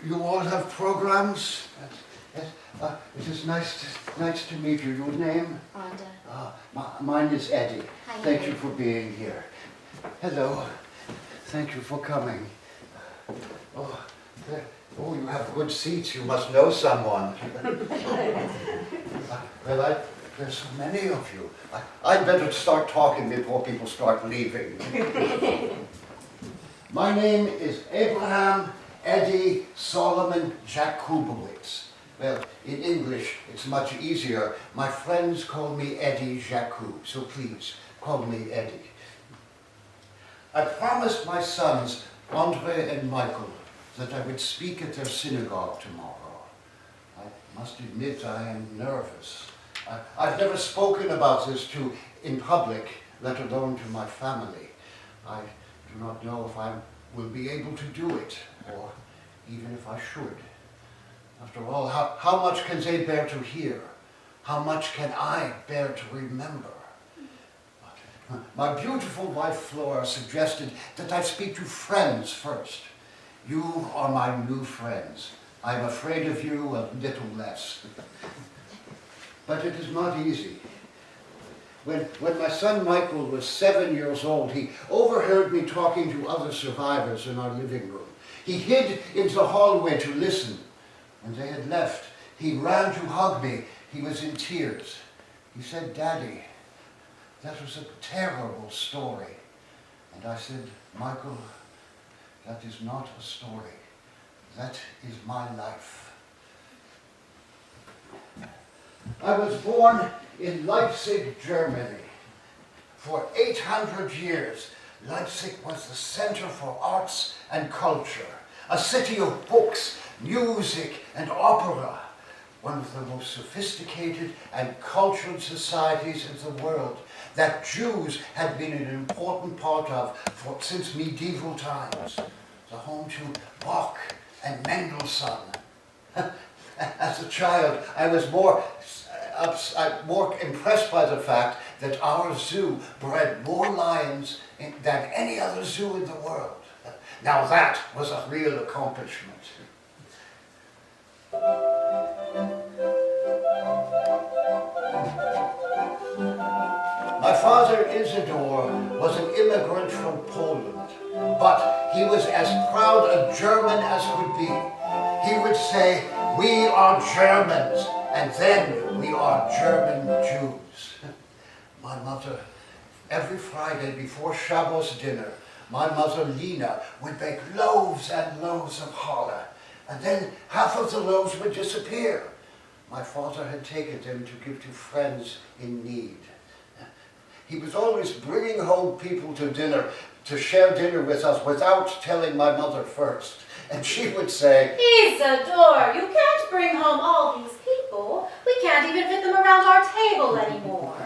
You all have programs? Yes. It is nice to meet you. Your name? Rhonda. Mine is Eddie. Hi, Thank Eddie. you for being here. Hello. Thank you for coming. Oh, you have good seats. You must know someone. Well, there's so many of you. I'd better start talking before people start leaving. My name is Abraham Eddie Solomon Jakubowicz. Well, in English, it's much easier. My friends call me Eddie Jaku, so please, call me Eddie. I promised my sons, Andre and Michael, that I would speak at their synagogue tomorrow. I must admit I am nervous. I've never spoken about this in public, let alone to my family. I do not know if I will be able to do it, or even if I should. After all, how much can they bear to hear? How much can I bear to remember? My beautiful wife Flora suggested that I speak to friends first. You are my new friends. I'm afraid of you a little less. But it is not easy. When my son Michael was 7 years old, he overheard me talking to other survivors in our living room. He hid into the hallway to listen. When they had left, he ran to hug me. He was in tears. He said, "Daddy, that was a terrible story." And I said, "Michael, that is not a story. That is my life." I was born in Leipzig, Germany. For 800 years, Leipzig was the center for arts and culture, a city of books, music, and opera, one of the most sophisticated and cultured societies in the world that Jews had been an important part of since medieval times, the home to Bach and Mendelssohn. As a child, I was more impressed by the fact that our zoo bred more lions than any other zoo in the world. Now that was a real accomplishment. My father, Isidore, was an immigrant from Poland, but he was as proud a German as could be. He would say, "We are Germans," and then we are German Jews. My mother, every Friday before Shabbos dinner, my mother Lena would bake loaves and loaves of challah, and then half of the loaves would disappear. My father had taken them to give to friends in need. He was always bringing home people to dinner, to share dinner with us without telling my mother first. And she would say, "Isidore, you can't bring home all these people. We can't even fit them around our table anymore."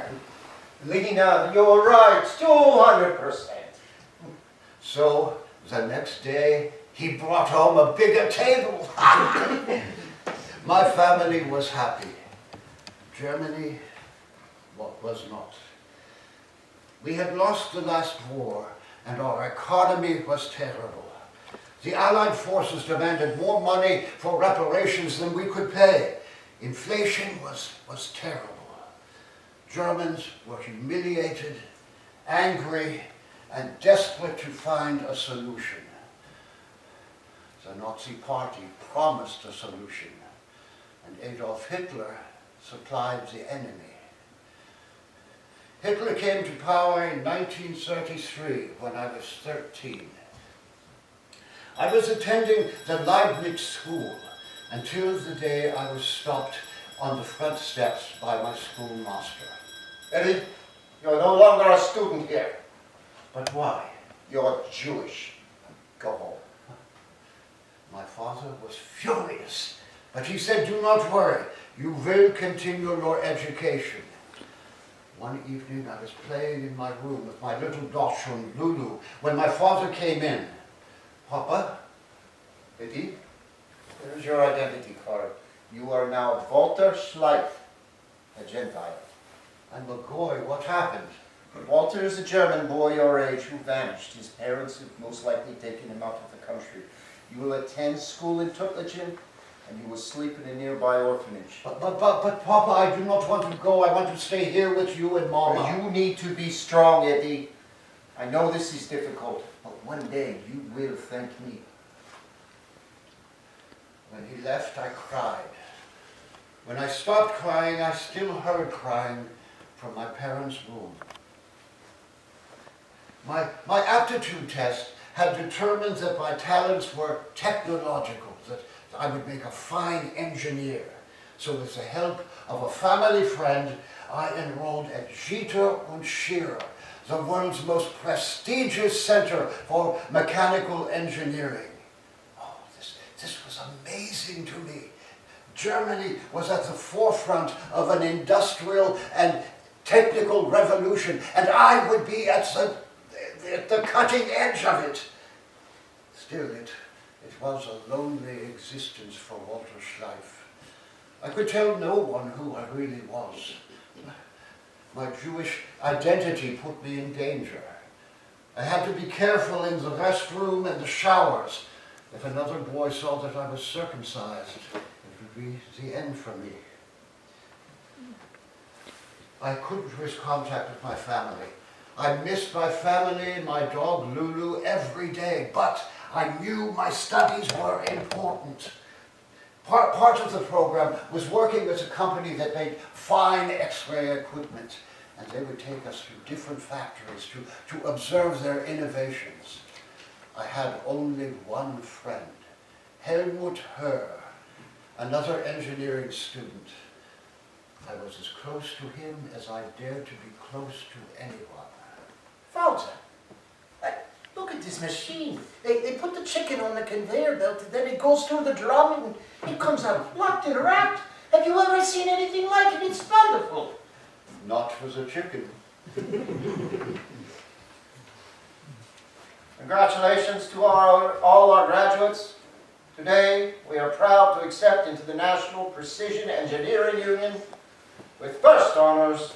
Lena, you're right, 200%. So the next day, he brought home a bigger table. My family was happy. Germany was not. We had lost the last war, and our economy was terrible. The Allied forces demanded more money for reparations than we could pay. Inflation was terrible. Germans were humiliated, angry, and desperate to find a solution. The Nazi Party promised a solution, and Adolf Hitler supplied the enemy. Hitler came to power in 1933 when I was 13. I was attending the Leibniz School until the day I was stopped on the front steps by my schoolmaster. Eddie, you're no longer a student here. But why? You're Jewish. Go home. My father was furious, but he said, "Do not worry, you will continue your education." One evening I was playing in my room with my little dachshund Lulu when my father came in. "Papa?" Eddie, here's your identity card. You are now Walter Schleif, a Gentile. "I'm a goy. What happened?" Walter is a German boy your age who vanished. His parents have most likely taken him out of the country. You will attend school in Tuttlingen, and you will sleep in a nearby orphanage. But Papa, I do not want to go. I want to stay here with you and Mama. You need to be strong, Eddie. I know this is difficult, but one day you will thank me. When he left, I cried. When I stopped crying, I still heard crying from my parents' room. My aptitude test had determined that my talents were technological, that I would make a fine engineer. So with the help of a family friend, I enrolled at Jeter und Scherer, the world's most prestigious center for mechanical engineering. Oh, this was amazing to me. Germany was at the forefront of an industrial and technical revolution, and I would be at the cutting edge of it. Still, it was a lonely existence for Walter Schleif. I could tell no one who I really was. My Jewish identity put me in danger. I had to be careful in the restroom and the showers. If another boy saw that I was circumcised, it would be the end for me. I couldn't risk contact with my family. I missed my family, my dog Lulu, every day, but I knew my studies were important. Part of the program was working with a company that made fine X-ray equipment, and they would take us to different factories to observe their innovations. I had only one friend, Helmut Herr, another engineering student. I was as close to him as I dared to be close to anyone. Walter, look at this machine. They put the chicken on the conveyor belt and then it goes through the drum and it comes out locked and wrapped. Have you ever seen anything like it? It's wonderful. Not for the chicken. Congratulations to all our graduates. Today, we are proud to accept into the National Precision Engineering Union with first honors,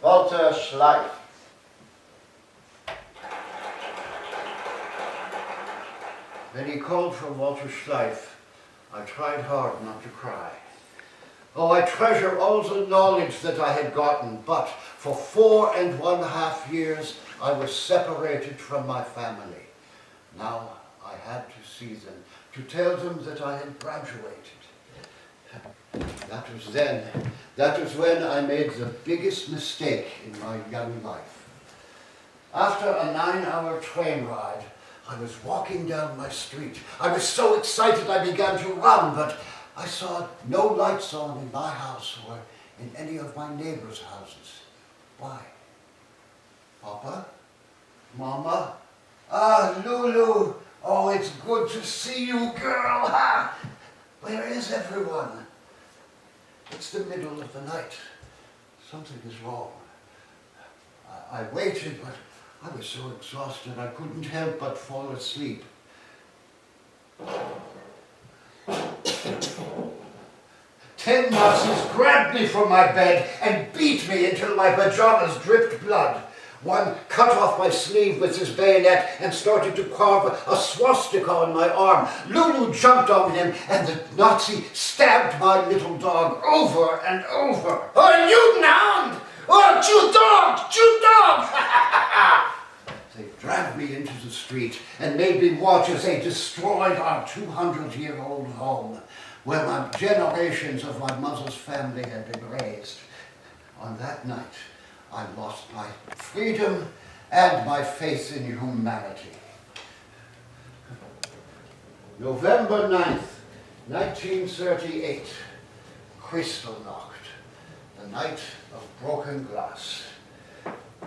Walter Schleif. When he called for Walter Schleif, I tried hard not to cry. Oh, I treasure all the knowledge that I had gotten, but for 4.5 years I was separated from my family. Now I had to see them, to tell them that I had graduated. That was then. That was when I made the biggest mistake in my young life. After a 9-hour train ride, I was walking down my street. I was so excited I began to run, but I saw no lights on in my house or in any of my neighbors' houses. Why? Papa? Mama? Ah, Lulu! Oh, it's good to see you, girl! Ha! Where is everyone? It's the middle of the night. Something is wrong. I waited, but I was so exhausted I couldn't help but fall asleep. 10 Nazis grabbed me from my bed and beat me until my pajamas dripped blood. One cut off my sleeve with his bayonet and started to carve a swastika on my arm. Lulu jumped on him and the Nazi stabbed my little dog over and over. Oh, you now! Oh, you dog! They dragged me into the street and made me watch as they destroyed our 200-year-old home, where my generations of my mother's family had been raised. On that night, I lost my freedom and my faith in humanity. November 9th, 1938, Kristallnacht, the night of broken glass.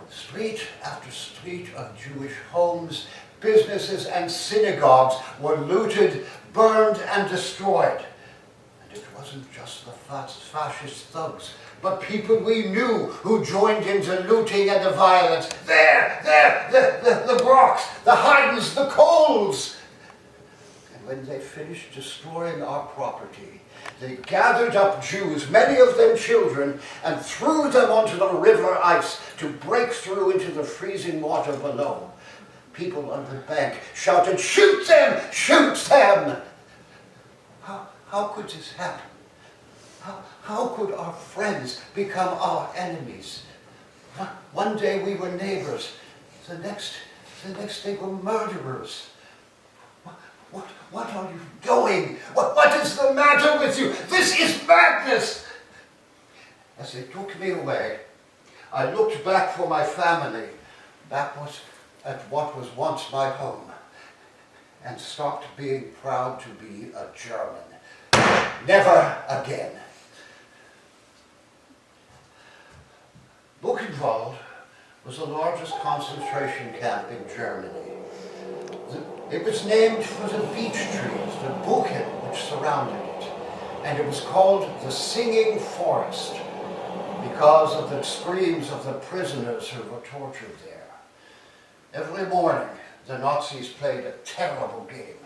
Street after street of Jewish homes, businesses and synagogues were looted, burned and destroyed. And it wasn't just the fascist thugs, but people we knew who joined in the looting and the violence. The Brocks, the Haydns, the Coles. And when they finished destroying our property, they gathered up Jews, many of them children, and threw them onto the river ice to break through into the freezing water below. People on the bank shouted, "Shoot them! Shoot them!" How could this happen? How could our friends become our enemies? One day we were neighbors. The next they were murderers. What are you doing? What is the matter with you? This is madness! As they took me away, I looked back for my family, at what was once my home, and stopped being proud to be a German. Never again. Buchenwald was the largest concentration camp in Germany. It was named for the beech trees, the Buchen, which surrounded it, and it was called the Singing Forest because of the screams of the prisoners who were tortured there. Every morning, the Nazis played a terrible game.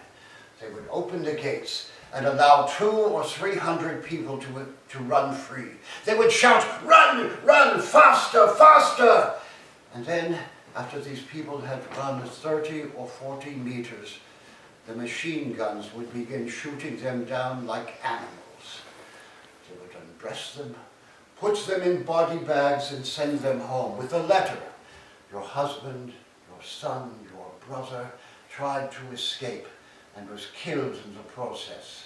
They would open the gates and allow 200 or 300 people to run free. They would shout, "Run, run, faster, faster!" And then, after these people had run 30 or 40 meters, the machine guns would begin shooting them down like animals. They would undress them, put them in body bags and send them home with a letter. Your husband, your son, your brother tried to escape and was killed in the process.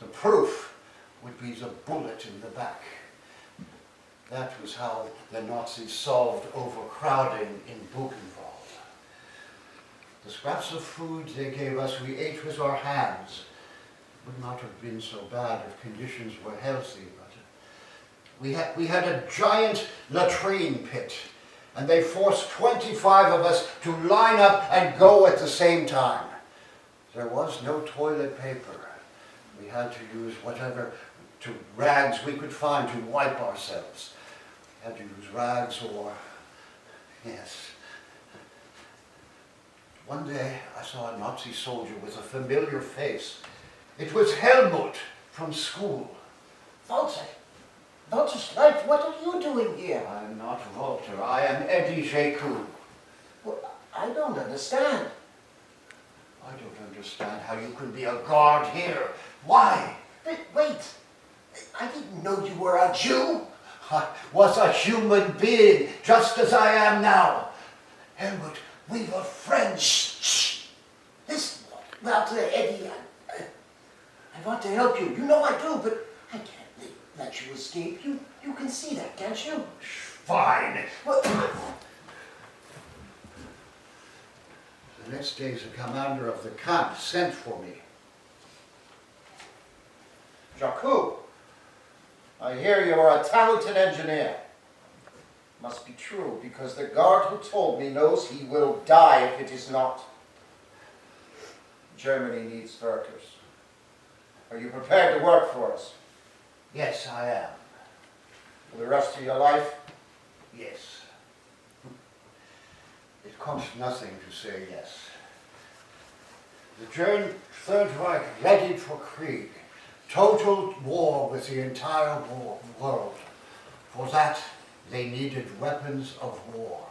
The proof would be the bullet in the back. That was how the Nazis solved overcrowding in Buchenwald. The scraps of food they gave us, we ate with our hands. It would not have been so bad if conditions were healthy, but we had a giant latrine pit, and they forced 25 of us to line up and go at the same time. There was no toilet paper. We had to use whatever rags we could find to wipe ourselves. We had to use rags or, yes. One day I saw a Nazi soldier with a familiar face. It was Helmut from school. Walter, Schleif, what are you doing here? I'm not Walter, I am Eddie Jaku. Well, I don't understand. I don't understand how you could be a guard here. Why? But wait, I didn't know you were a Jew. I was a human being, just as I am now. Helmut, we were friends. Shh. Listen, Walter, Eddie, I want to help you. You know I do, but I can't let you escape. You can see that, can't you? Fine. Well, The next day, the commander of the camp sent for me. Jaku, I hear you are a talented engineer. Must be true, because the guard who told me knows he will die if it is not. Germany needs workers. Are you prepared to work for us? Yes, I am. For the rest of your life? Yes. It costs nothing to say yes. The German Third Reich readied for Krieg, total war with the entire world. For that, they needed weapons of war.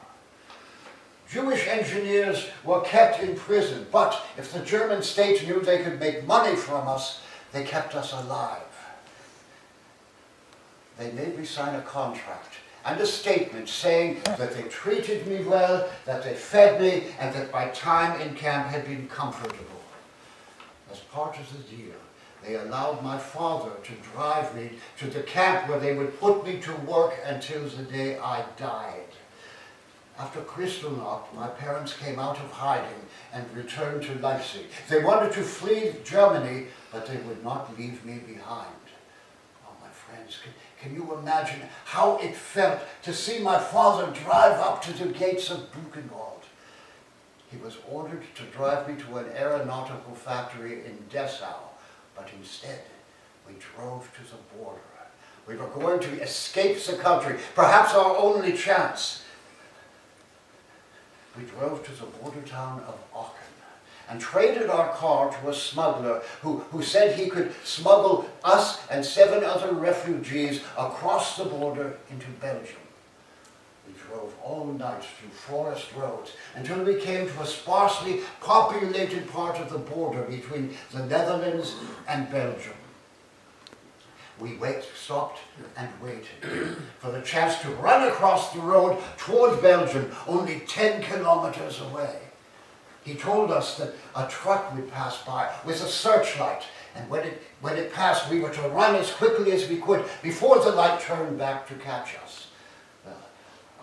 Jewish engineers were kept in prison, but if the German state knew they could make money from us, they kept us alive. They made me sign a contract and a statement saying that they treated me well, that they fed me, and that my time in camp had been comfortable. As part of the deal, they allowed my father to drive me to the camp where they would put me to work until the day I died. After Kristallnacht, my parents came out of hiding and returned to Leipzig. They wanted to flee Germany, but they would not leave me behind. Oh, my friends, can you imagine how it felt to see my father drive up to the gates of Buchenwald? He was ordered to drive me to an aeronautical factory in Dessau, but instead we drove to the border. We were going to escape the country, perhaps our only chance. We drove to the border town of Aachen and traded our car to a smuggler who said he could smuggle us and 7 other refugees across the border into Belgium. We drove all night through forest roads until we came to a sparsely populated part of the border between the Netherlands and Belgium. We stopped and waited for the chance to run across the road toward Belgium, only 10 kilometers away. He told us that a truck would pass by with a searchlight, and when it passed, we were to run as quickly as we could before the light turned back to catch us. Well,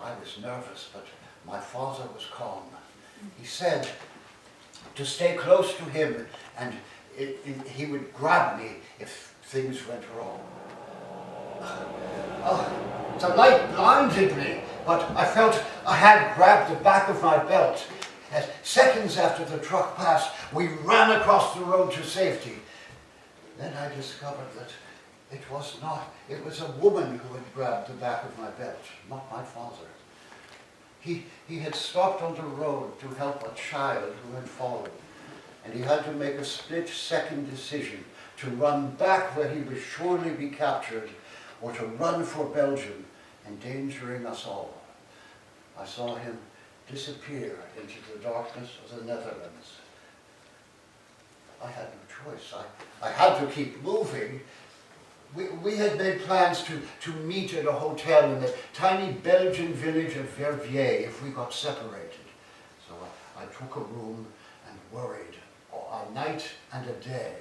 I was nervous, but my father was calm. He said to stay close to him, and he would grab me if things went wrong. The light blinded me, but I felt a hand grab the back of my belt. As seconds after the truck passed, we ran across the road to safety. Then I discovered that it was a woman who had grabbed the back of my belt, not my father. He had stopped on the road to help a child who had fallen, and he had to make a split-second decision to run back where he would surely be captured, or to run for Belgium, endangering us all. I saw him disappear into the darkness of the Netherlands. I had no choice. I had to keep moving. We had made plans to meet at a hotel in the tiny Belgian village of Verviers if we got separated. So I took a room and worried a night and a day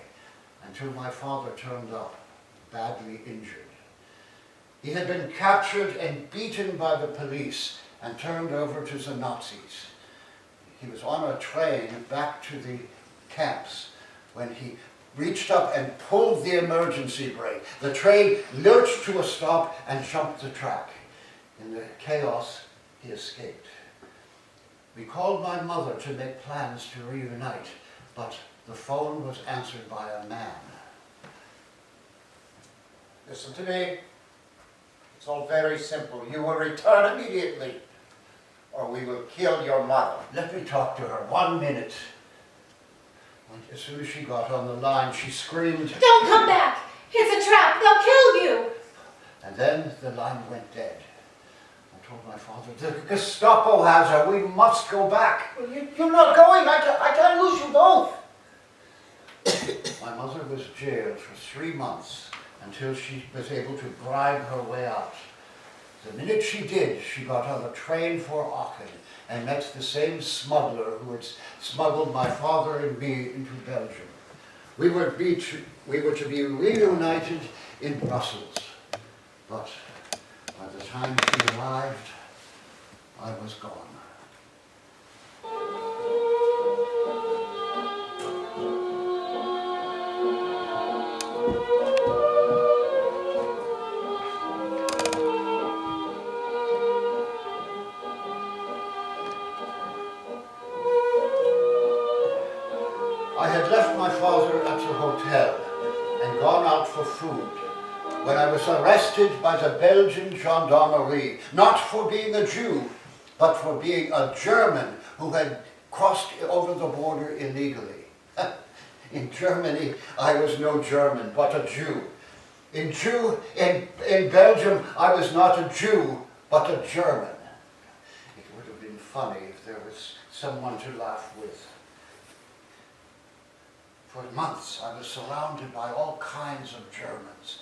until my father turned up, badly injured. He had been captured and beaten by the police and turned over to the Nazis. He was on a train back to the camps when he reached up and pulled the emergency brake. The train lurched to a stop and jumped the track. In the chaos, he escaped. We called my mother to make plans to reunite, but the phone was answered by a man. Listen to me. It's all very simple. You will return immediately, or we will kill your mother. Let me talk to her 1 minute. As soon as she got on the line, she screamed, Don't come back! It's a trap! They'll kill you! and then the line went dead. I told my father, the Gestapo has her, we must go back. Well, you're not going. I can't lose you both. My mother was jailed for 3 months until she was able to bribe her way out. The minute she did, she got on a train for Aachen and met the same smuggler who had smuggled my father and me into Belgium. We were to be reunited in Brussels, but by the time she arrived, I was gone. I had left my father at the hotel and gone out for food when I was arrested by the Belgian gendarmerie, not for being a Jew, but for being a German who had crossed over the border illegally. In Germany, I was no German, but a Jew. In Belgium, I was not a Jew, but a German. It would have been funny if there was someone to laugh with. For months, I was surrounded by all kinds of Germans.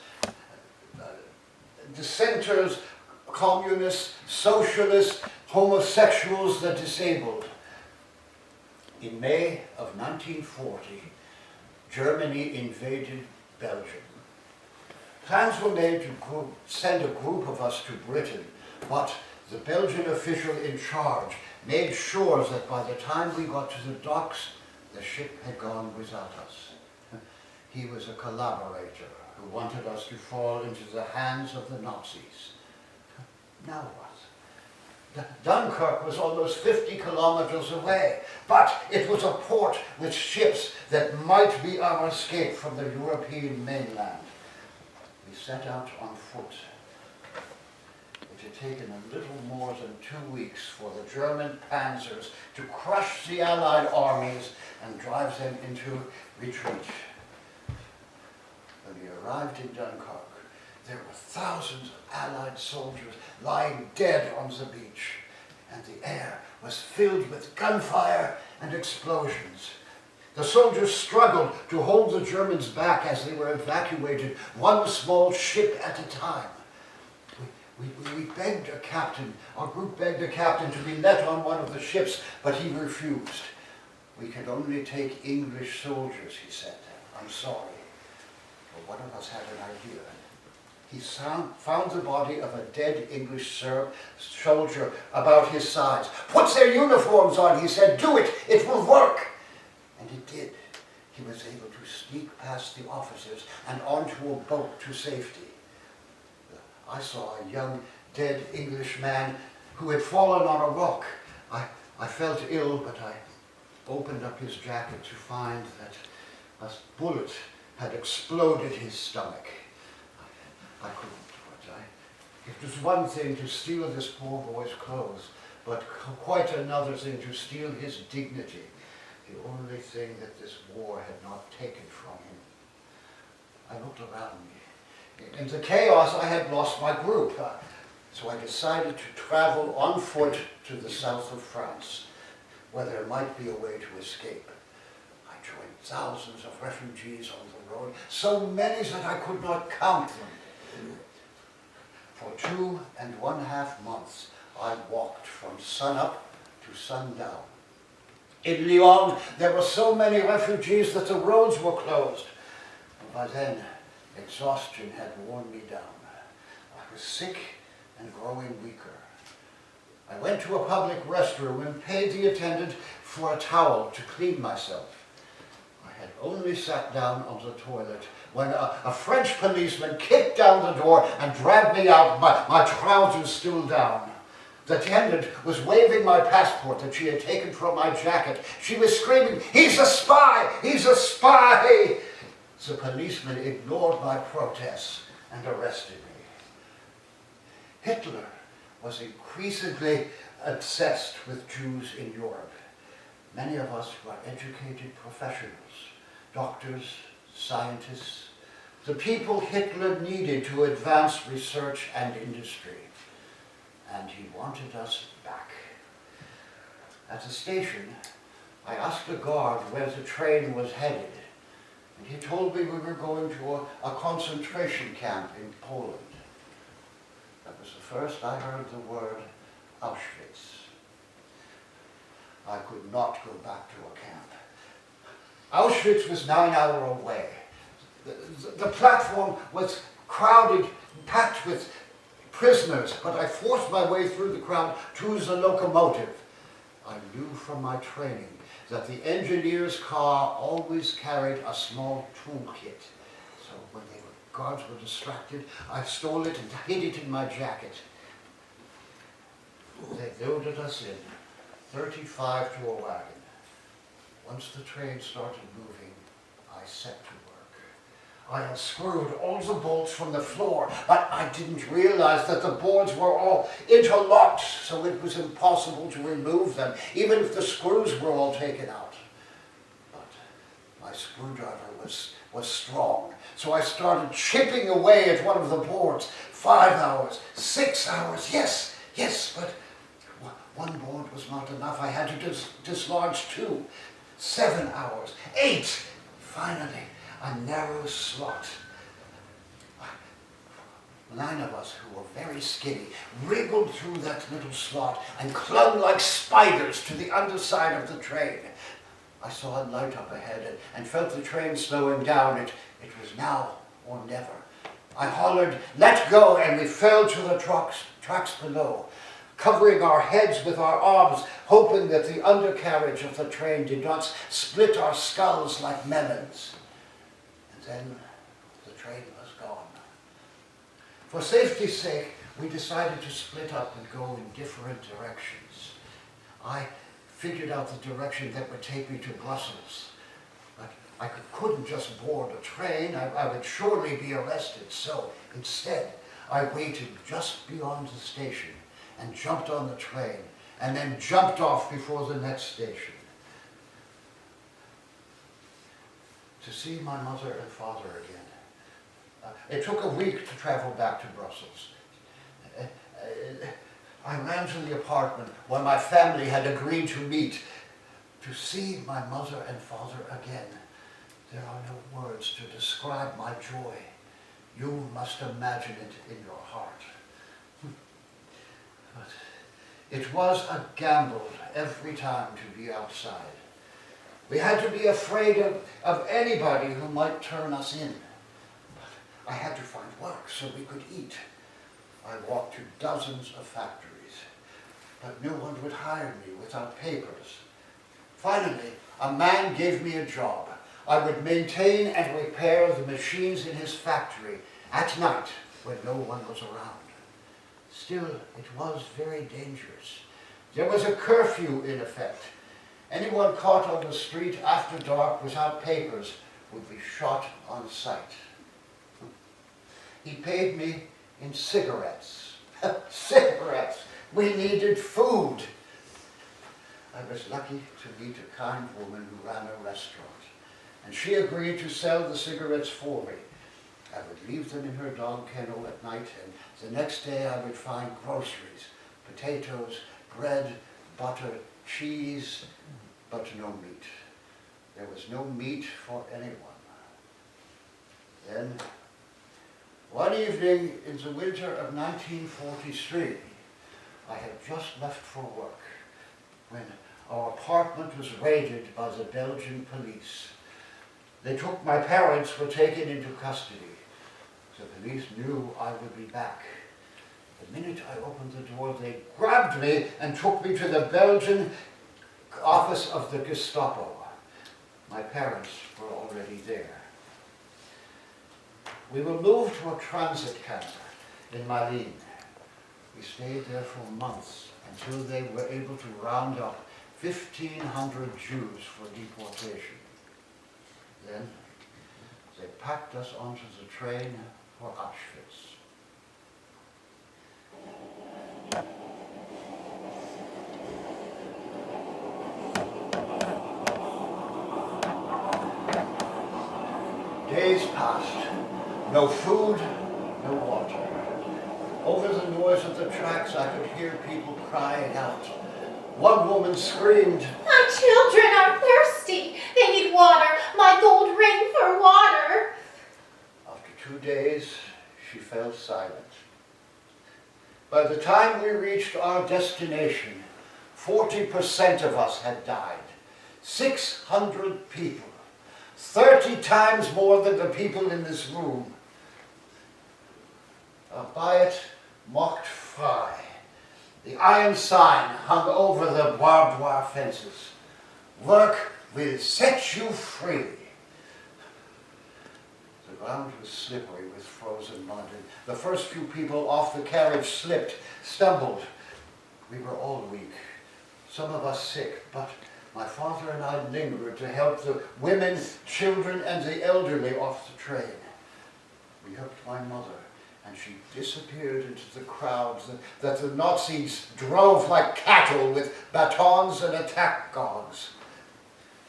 Dissenters, communists, socialists, homosexuals, the disabled. In May of 1940, Germany invaded Belgium. Plans were made to send a group of us to Britain, but the Belgian official in charge made sure that by the time we got to the docks, the ship had gone without us. He was a collaborator who wanted us to fall into the hands of the Nazis. Now what? Dunkirk was almost 50 kilometers away, but it was a port with ships that might be our escape from the European mainland. We set out on foot. It had taken a little more than 2 weeks for the German panzers to crush the Allied armies and drive them into retreat. When we arrived in Dunkirk, There were thousands of Allied soldiers lying dead on the beach, and the air was filled with gunfire and explosions. The soldiers struggled to hold the Germans back as they were evacuated, one small ship at a time. We begged a captain, our group begged a captain to be let on one of the ships, but he refused. We can only take English soldiers, he said. I'm sorry. But one of us had an idea. He found the body of a dead English soldier about his size. Put their uniforms on, he said. Do it, it will work. And it did. He was able to sneak past the officers and onto a boat to safety. I saw a young, dead English man who had fallen on a rock. I felt ill, but I opened up his jacket to find that a bullet had exploded his stomach. I couldn't, but it was one thing to steal this poor boy's clothes, but quite another thing to steal his dignity, the only thing that this war had not taken from him. I looked around me. In the chaos, I had lost my group, so I decided to travel on foot to the south of France, where there might be a way to escape. I joined thousands of refugees on the road, so many that I could not count them. For 2.5 months, I walked from sunup to sundown. In Lyon, there were so many refugees that the roads were closed. And by then, exhaustion had worn me down. I was sick and growing weaker. I went to a public restroom and paid the attendant for a towel to clean myself. I had only sat down on the toilet when a French policeman kicked down the door and dragged me out, my trousers still down. The attendant was waving my passport that she had taken from my jacket. She was screaming, "He's a spy! He's a spy!" The policeman ignored my protests and arrested me. Hitler was increasingly obsessed with Jews in Europe. Many of us were educated professionals, doctors, scientists, the people Hitler needed to advance research and industry. And he wanted us back. At the station, I asked a guard where the train was headed, and he told me we were going to a concentration camp in Poland. That was the first I heard the word Auschwitz. I could not go back to a camp. Auschwitz was 9 hours away. The platform was crowded, packed with prisoners, but I forced my way through the crowd to the locomotive. I knew from my training that the engineer's car always carried a small toolkit. So when the guards were distracted, I stole it and hid it in my jacket. They loaded us in, 35 to a wagon. Once the train started moving, I set to work. I unscrewed all the bolts from the floor, but I didn't realize that the boards were all interlocked, so it was impossible to remove them, even if the screws were all taken out. But my screwdriver was strong, so I started chipping away at one of the boards. 5 hours, 6 hours, yes, but one board was not enough. I had to dislodge 2. 7 hours, 8. Finally, a narrow slot. 9 of us, who were very skinny, wriggled through that little slot and clung like spiders to the underside of the train. I saw a light up ahead and felt the train slowing down. It was now or never. I hollered, "Let go," and we fell to the tracks below, covering our heads with our arms, hoping that the undercarriage of the train did not split our skulls like melons. And then the train was gone. For safety's sake, we decided to split up and go in different directions. I figured out the direction that would take me to Brussels. But I couldn't just board a train. I would surely be arrested. So instead, I waited just beyond the station and jumped on the train, and then jumped off before the next station. To see my mother and father again, It took a week to travel back to Brussels. I ran to the apartment where my family had agreed to meet to see my mother and father again. There are no words to describe my joy. You must imagine it in your heart. But it was a gamble every time to be outside. We had to be afraid of anybody who might turn us in. But I had to find work so we could eat. I walked to dozens of factories, but no one would hire me without papers. Finally, a man gave me a job. I would maintain and repair the machines in his factory at night when no one was around. Still, it was very dangerous. There was a curfew in effect. Anyone caught on the street after dark without papers would be shot on sight. He paid me in cigarettes. Cigarettes! We needed food. I was lucky to meet a kind woman who ran a restaurant, and she agreed to sell the cigarettes for me. I would leave them in her dog kennel at night, and the next day I would find groceries, potatoes, bread, butter, cheese, but no meat. There was no meat for anyone. Then, one evening in the winter of 1943, I had just left for work when our apartment was raided by the Belgian police. They took my parents were taken into custody. The police knew I would be back. The minute I opened the door, they grabbed me and took me to the Belgian office of the Gestapo. My parents were already there. We were moved to a transit camp in Malines. We stayed there for months until they were able to round up 1,500 Jews for deportation. Then they packed us onto the train for Auschwitz. Days passed. No food, no water. Over the noise of the tracks, I could hear people crying out. One woman screamed, My children are thirsty. They need water. My gold ring for water. After 2 days, she fell silent. By the time we reached our destination, 40% of us had died. 600 people. 30 times more than the people in this room. By it, marked frei. The iron sign hung over the barbed wire fences. Work will set you free. The ground was slippery with frozen mud, and the first few people off the carriage slipped, stumbled. We were all weak, some of us sick, but my father and I lingered to help the women, children, and the elderly off the train. We helped my mother, and she disappeared into the crowds that the Nazis drove like cattle with batons and attack dogs.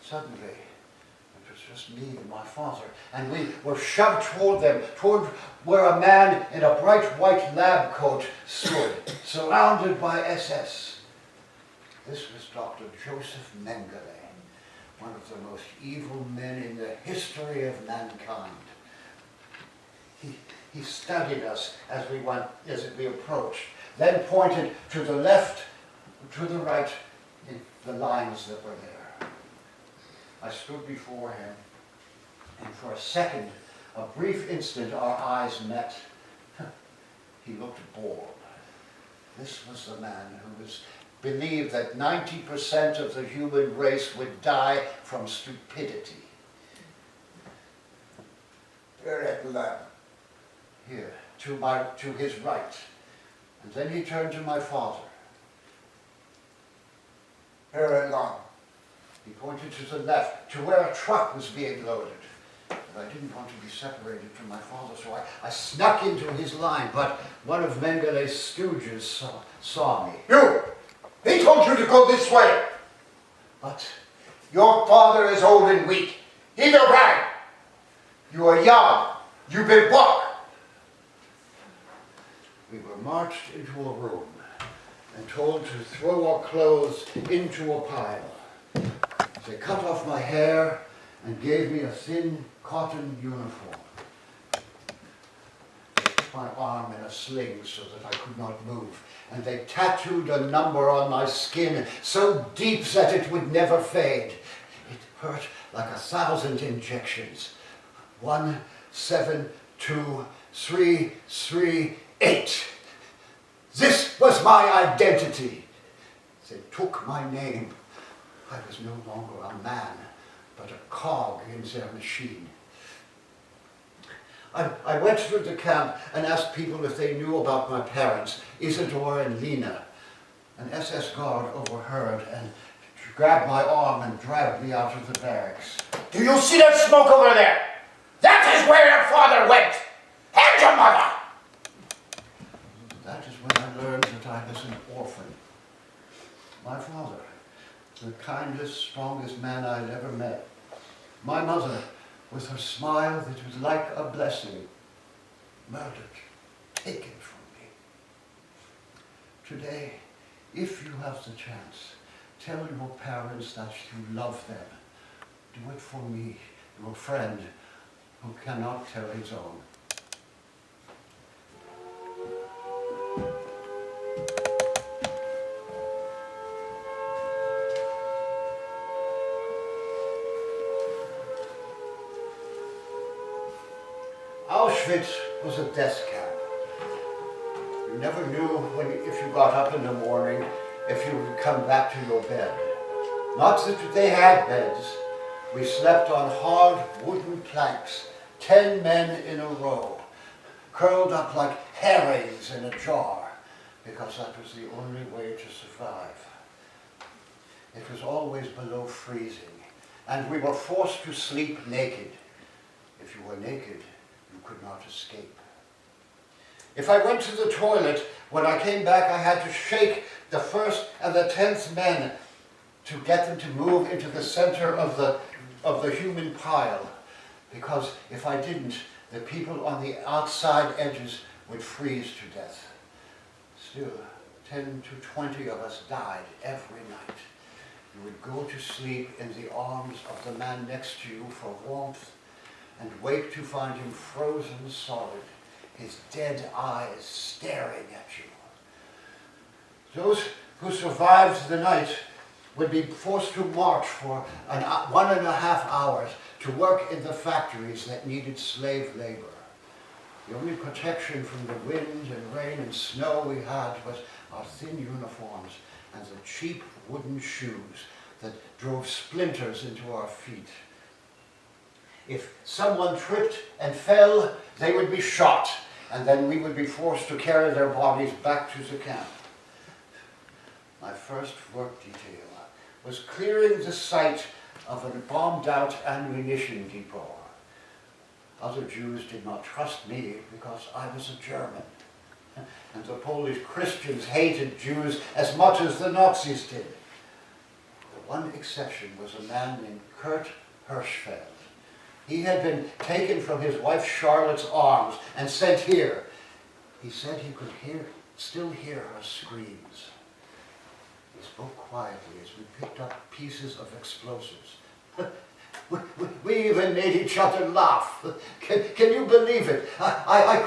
Suddenly, it was just me and my father, and we were shoved toward them, toward where a man in a bright white lab coat stood, surrounded by SS. This was Dr. Joseph Mengele, one of the most evil men in the history of mankind. He studied us as we approached, then pointed to the left, to the right, in the lines that were there. I stood before him, and for a second, a brief instant, our eyes met. He looked bored. This was the man who believed that 90% of the human race would die from stupidity. Here, to his right. And then he turned to my father. He pointed to the left, to where a truck was being loaded. But I didn't want to be separated from my father, so I snuck into his line, but one of Mengele's stooges saw me. You! He told you to go this way! But Your father is old and weak. He will run. You are young. You will walk. we were marched into a room and told to throw our clothes into a pile. They cut off my hair and gave me a thin cotton uniform. They put my arm in a sling so that I could not move, and they tattooed a number on my skin so deep that it would never fade. It hurt like 1,000 injections. 1, 7, 2, 3, 3, 8. This was my identity. They took my name. I was no longer a man, but a cog in their machine. I went through the camp and asked people if they knew about my parents, Isidore and Lena. An SS guard overheard and grabbed my arm and dragged me out of the barracks. Do you see that smoke over there? That is where your father went. And your mother. That is when I learned that I was an orphan. My father, the kindest, strongest man I'd ever met. My mother, with her smile that was like a blessing, murdered, taken from me. Today, if you have the chance, tell your parents that you love them. Do it for me, your friend, who cannot tell his own. Auschwitz was a death camp. You never knew if you got up in the morning, if you would come back to your bed. Not that they had beds. We slept on hard wooden planks, 10 men in a row, curled up like herrings in a jar, because that was the only way to survive. It was always below freezing, and we were forced to sleep naked. If you were naked, you could not escape. If I went to the toilet, when I came back, I had to shake the 1st and the 10th men to get them to move into the center of the human pile. Because if I didn't, the people on the outside edges would freeze to death. Still, 10 to 20 of us died every night. You would go to sleep in the arms of the man next to you for warmth, and wake to find him frozen solid, his dead eyes staring at you. Those who survived the night would be forced to march for 1.5 hours to work in the factories that needed slave labor. The only protection from the wind and rain and snow we had was our thin uniforms and the cheap wooden shoes that drove splinters into our feet. If someone tripped and fell, they would be shot, and then we would be forced to carry their bodies back to the camp. My first work detail was clearing the site of a bombed-out ammunition depot. Other Jews did not trust me because I was a German, and the Polish Christians hated Jews as much as the Nazis did. The one exception was a man named Kurt Hirschfeld. He had been taken from his wife Charlotte's arms and sent here. He said he could still hear her screams. He spoke quietly as we picked up pieces of explosives. We even made each other laugh. Can you believe it? I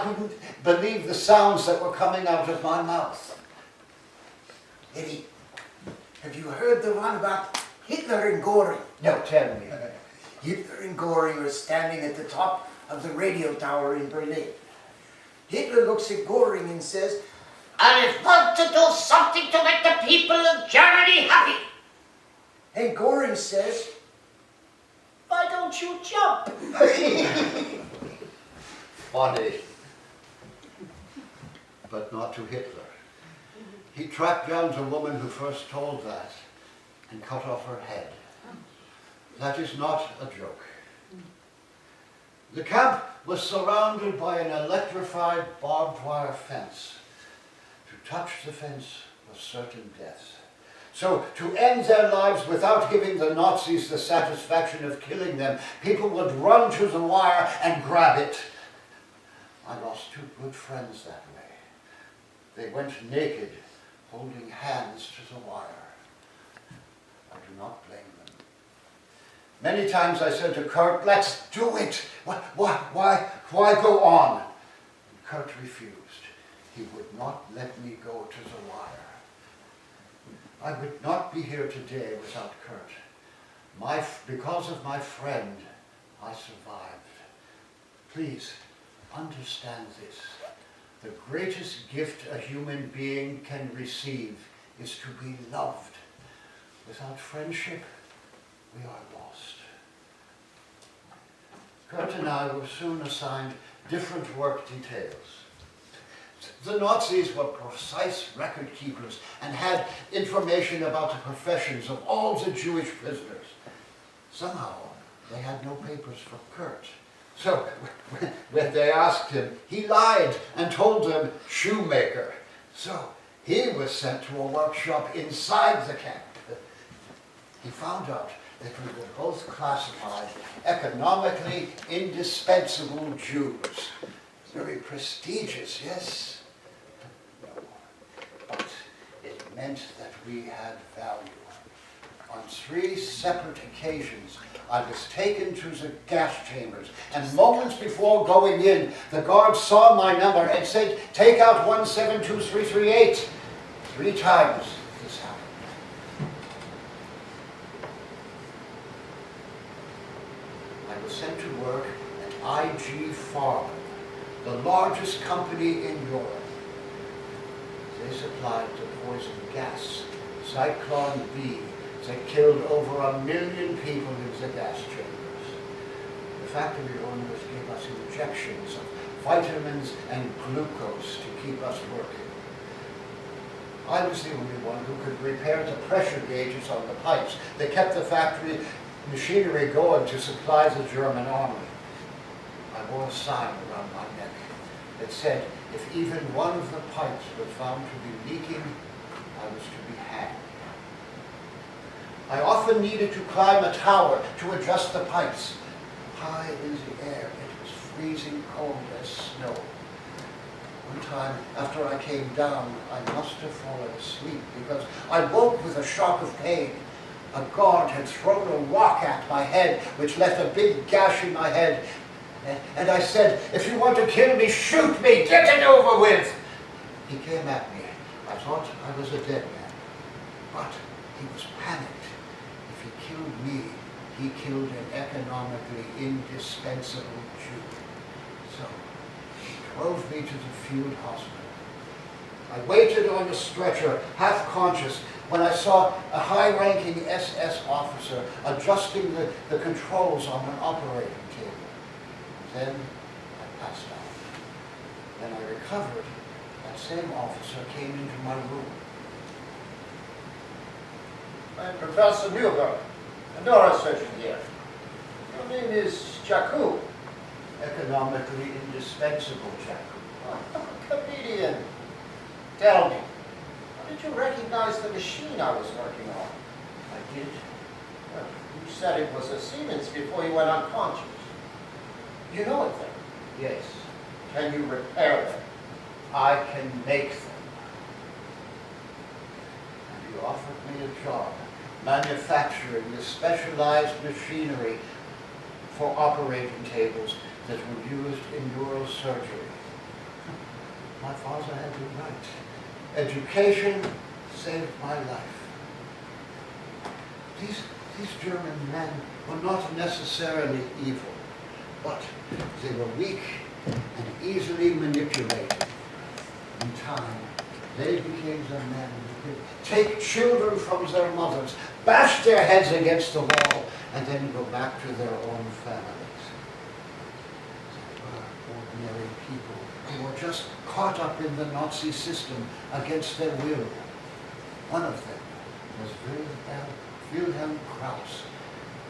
couldn't believe the sounds that were coming out of my mouth. Eddie, have you heard the one about Hitler and Goring? No, tell me. Hitler and Goring were standing at the top of the radio tower in Berlin. Hitler looks at Goring and says, I want to do something to make the people of Germany happy. and Goring says, why don't you jump? Funny. But not to Hitler. He tracked down the woman who first told that and cut off her head. That is not a joke. The camp was surrounded by an electrified barbed wire fence. To touch the fence was certain death. So to end their lives without giving the Nazis the satisfaction of killing them, people would run to the wire and grab it. I lost two good friends that way. They went naked, holding hands to the wire. I do not blame them. Many times I said to Kurt, let's do it. Why go on? And Kurt refused. He would not let me go to the wire. I would not be here today without Kurt. Because of my friend, I survived. Please, understand this. The greatest gift a human being can receive is to be loved. Without friendship, we are lost. Kurt and I were soon assigned different work details. The Nazis were precise record keepers and had information about the professions of all the Jewish prisoners. Somehow, they had no papers for Kurt. So, when they asked him, he lied and told them shoemaker. So, he was sent to a workshop inside the camp. He found out that we were both classified economically indispensable Jews. Very prestigious, yes? No. But it meant that we had value. On 3 separate occasions, I was taken to the gas chambers, and moments before going in, the guard saw my number and said, take out 172338. 3 times this happened. I was sent to work at IG Farm, the largest company in Europe. They supplied the poison gas, Zyklon B, that killed over 1 million people in the gas chambers. The factory owners gave us injections of vitamins and glucose to keep us working. I was the only one who could repair the pressure gauges on the pipes that kept the factory machinery going to supply the German army. I wore a sign around my neck that said if even one of the pipes was found to be leaking, I was to be hanged. I often needed to climb a tower to adjust the pipes. High in the air, it was freezing cold as snow. One time, after I came down, I must have fallen asleep because I woke with a shock of pain. A guard had thrown a rock at my head, which left a big gash in my head. And I said, if you want to kill me, shoot me, get it over with. He came at me. I thought I was a dead man, but he was panicked. If he killed me, he killed an economically indispensable Jew. So he drove me to the field hospital. I waited on the stretcher, half conscious, when I saw a high-ranking SS officer adjusting the controls on an operating table. Then I passed out. When I recovered, that same officer came into my room. I'm Professor Mueller, a neurosurgeon here. Your name is Jaku. Economically indispensable, Jaku. Comedian. Tell me, how did you recognize the machine I was working on? I did. Well, you said it was a Siemens before you went unconscious. You know it then? Yes, Can you repair them? I can make them. And you offered me a job manufacturing the specialized machinery for operating tables that were used in neurosurgery. My father had been right. Education saved my life. These German men were not necessarily evil, but they were weak and easily manipulated. In time, they became the men who could take children from their mothers, bash their heads against the wall, and then go back to their own families. They were ordinary people who were just caught up in the Nazi system against their will. One of them was Wilhelm Krauss.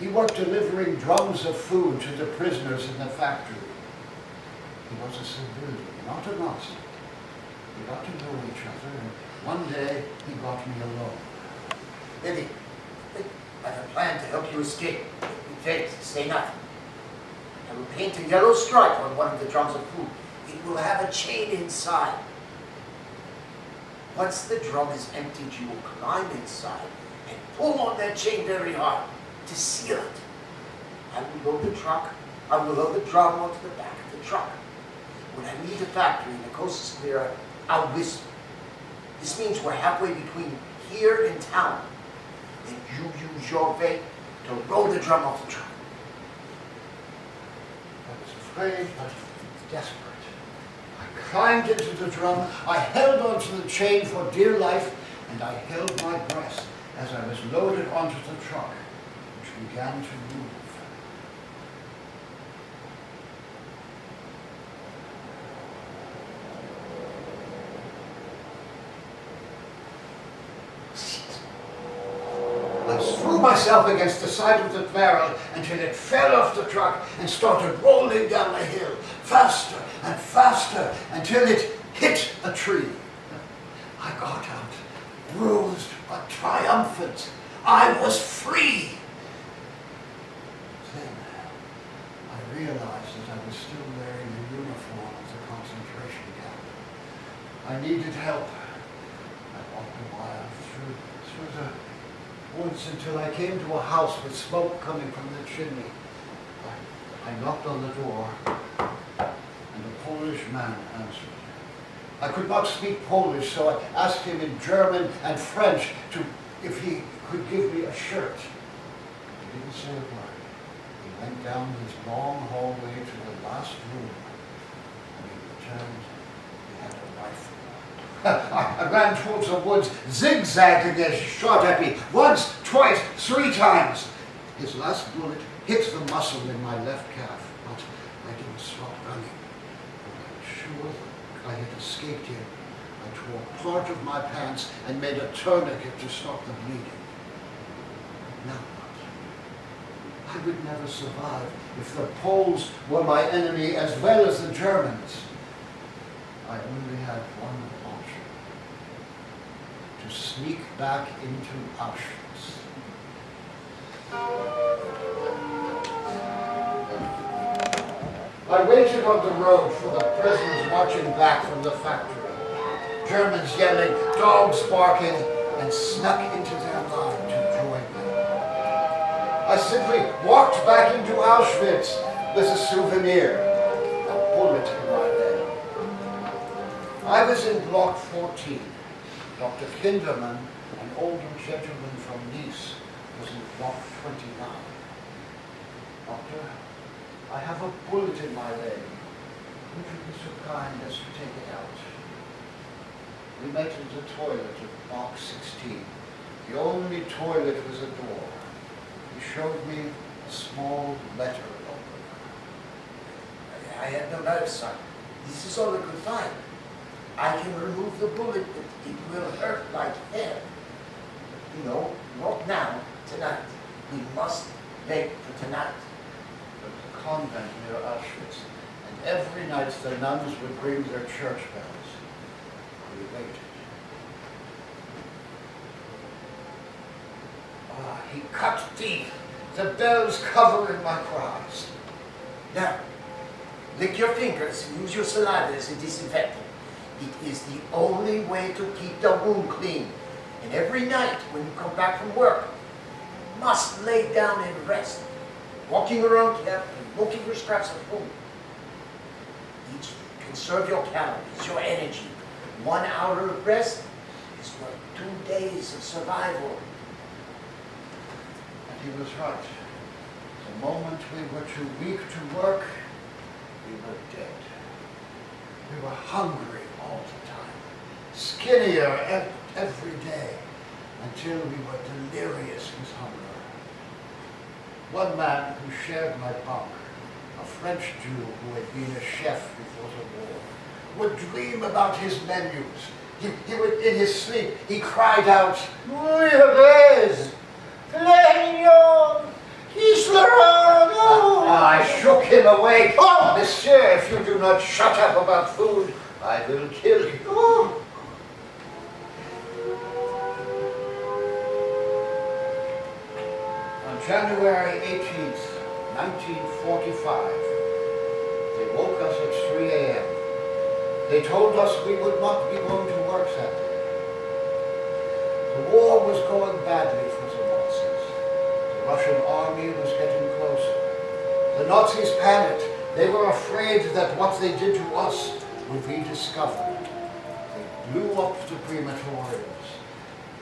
He worked delivering drums of food to the prisoners in the factory. He was a civilian, not a Nazi. We got to know each other, and one day he got me alone. Eddie, I have a plan to help you escape. Wait, say nothing. I will paint a yellow stripe on one of the drums of food. It will have a chain inside. Once the drum is emptied, you will climb inside and pull on that chain very hard to seal it. I will load the truck. I will load the drum onto the back of the truck. When I leave the factory and the coast is clear, I'll whistle. This means we're halfway between here and town. Then you use your bait to roll the drum off the truck. I was afraid but desperate. I climbed into the drum, I held onto the chain for dear life, and I held my breath as I was loaded onto the truck, which began to move. I threw myself against the side of the barrel until it fell off the truck and started rolling down the hill, faster and faster, until it hit a tree. I got out, bruised but triumphant. I was free. Then I realized that I was still wearing the uniform of the concentration camp. I needed help. I walked a while through the woods until I came to a house with smoke coming from the chimney. I knocked on the door, and a Polish man answered. I could not speak Polish, so I asked him in German and French if he could give me a shirt. He didn't say a word. He went down his long hallway to the last room. When he returned, he had a rifle. I ran towards the woods, zigzagging as he shot at me, once, twice, 3 times. His last bullet hit the muscle in my left calf, but I didn't stop running. When I was sure that I had escaped him, I tore part of my pants and made a tourniquet to stop the bleeding. Now what? I would never survive if the Poles were my enemy as well as the Germans. I only had one option: to sneak back into Auschwitz. I waited on the road for the prisoners marching back from the factory. Germans yelling, dogs barking, and snuck into their line to join them. I simply walked back into Auschwitz with a souvenir, a bullet in my leg. I was in block 14. Dr. Kinderman, an older gentleman from Nice, was in block 29. Doctor, I have a bullet in my leg. Would you be so kind as to take it out? We met in the toilet of block 16. The only toilet was a door. He showed me a small letter opener. I had no nerve, son. This is all I could find. I can remove the bullet, but it will hurt like hell. You know, not now, tonight. We must wait for tonight. There was a convent near Auschwitz, and every night the nuns would ring their church bells. We waited. He cut deep, the bells covering my cries. Now, lick your fingers and use your saliva as a disinfectant. It is the only way to keep the wound clean. And every night when you come back from work, you must lay down and rest. Walking around camp and looking for scraps of food. Each conserve your calories, your energy. 1 hour of rest is worth 2 days of survival. And he was right. The moment we were too weak to work, we were dead. We were hungry all the time, skinnier every day, until we were delirious with hunger. One man who shared my bunk, a French Jew who had been a chef before the war, would dream about his menus. He would, in his sleep, he cried out, Bouillabaisse, Cléignon, Kisleron. I shook him awake. Oh, monsieur, if you do not shut up about food, I will kill you. Oh. On January 18th, 1945, they woke us at 3 a.m., They told us we would not be going to work that day. The war was going badly for the Nazis. The Russian army was getting closer. The Nazis panicked. They were afraid that what they did to us would be discovered. They blew up the crematoriums.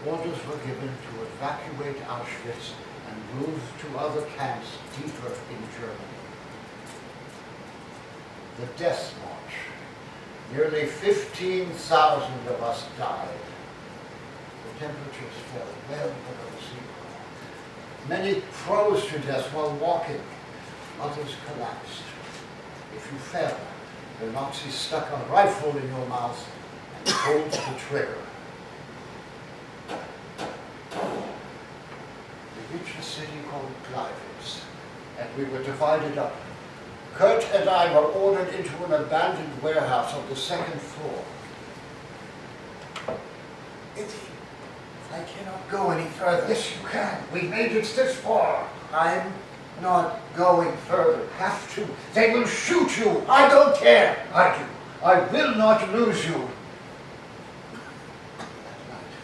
Orders were given to evacuate Auschwitz and move to other camps deeper in Germany. The Death March. Nearly 15,000 of us died. The temperatures fell well below zero. Many froze to death while walking. Others collapsed. If you fell, the Nazis stuck a rifle in your mouth and pulled the trigger. We reached a city called Clivitz, and we were divided up. Kurt and I were ordered into an abandoned warehouse on the second floor. I cannot go any further. Yes, you can. We made it this far. I'm not going further. Have to. They will shoot you. I don't care. I do. I will not lose you. That night,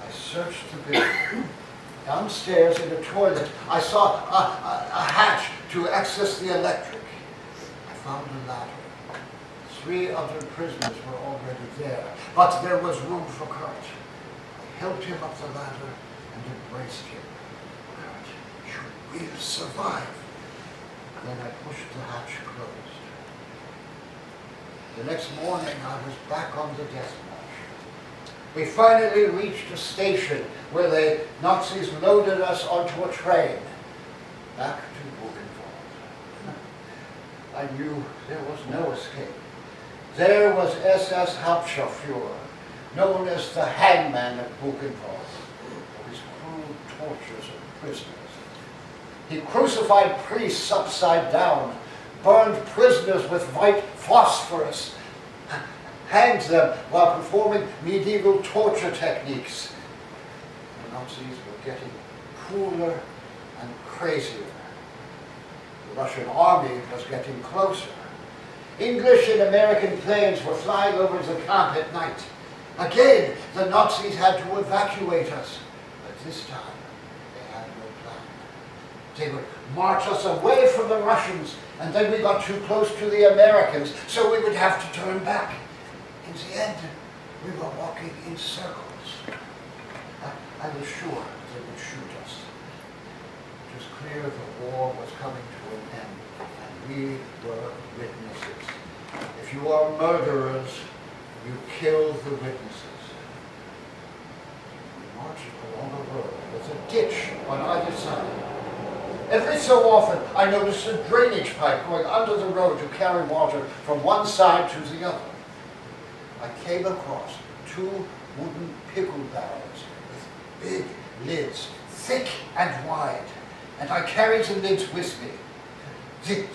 I searched the building. Downstairs in the toilet, I saw a hatch to access the electric. I found a ladder. 3 other prisoners were already there, but there was room for Kurt. I helped him up the ladder and embraced him. Kurt, you will survive. Then I pushed the hatch closed. The next morning, I was back on the death march. We finally reached a station where the Nazis loaded us onto a train back to Buchenwald. I knew there was no escape. There was SS Hauptscharführer, known as the hangman of Buchenwald, for his cruel tortures of prisoners. He crucified priests upside down, burned prisoners with white phosphorus, hanged them while performing medieval torture techniques. The Nazis were getting crueler and crazier. The Russian army was getting closer. English and American planes were flying over the camp at night. Again, the Nazis had to evacuate us, but this time they had no plan. They would march us away from the Russians, and then we got too close to the Americans, so we would have to turn back. In the end, we were walking in circles. I was sure they would shoot us. It was clear the war was coming to an end, and we were witnesses. If you are murderers, you kill the witnesses. We marched along a road with a ditch on either side. Every so often, I noticed a drainage pipe going under the road to carry water from one side to the other. I came across 2 wooden pickle barrels with big lids, thick and wide, and I carried the lids with me.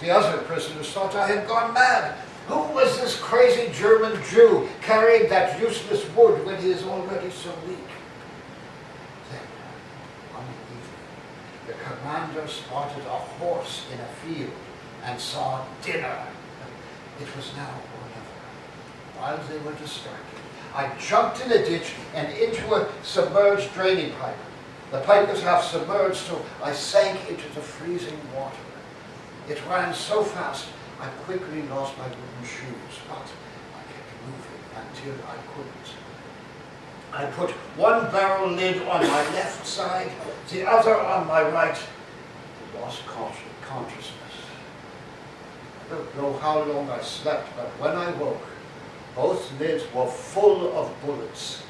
The other prisoners thought I had gone mad. Who was this crazy German Jew carrying that useless wood when he is already so weak? Then, one evening, the commander spotted a horse in a field and saw dinner. It was now or never. While they were distracted, I jumped in a ditch and into a submerged draining pipe. The pipe was half submerged, so I sank into the freezing water. It ran so fast, I quickly lost my wooden shoes, but I kept moving until I couldn't. I put one barrel lid on my left side, the other on my right, and lost consciousness. I don't know how long I slept, but when I woke, both lids were full of bullets.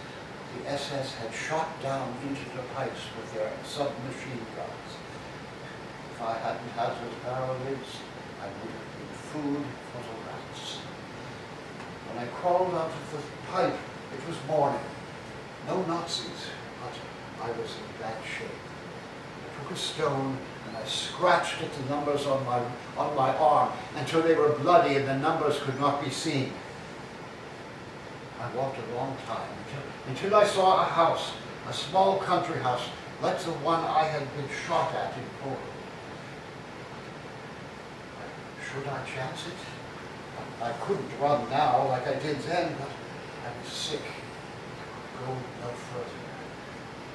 The SS had shot down into the pipes with their submachine guns. If I hadn't had those barrel lids, I would have been food for the rats. When I crawled out of the pipe, it was morning. No Nazis, but I was in bad shape. I took a stone and I scratched at the numbers on my arm until they were bloody and the numbers could not be seen. I walked a long time until I saw a house, a small country house, like the one I had been shot at in Poland. Should I chance it? I couldn't run now like I did then, but I was sick. I could go no further.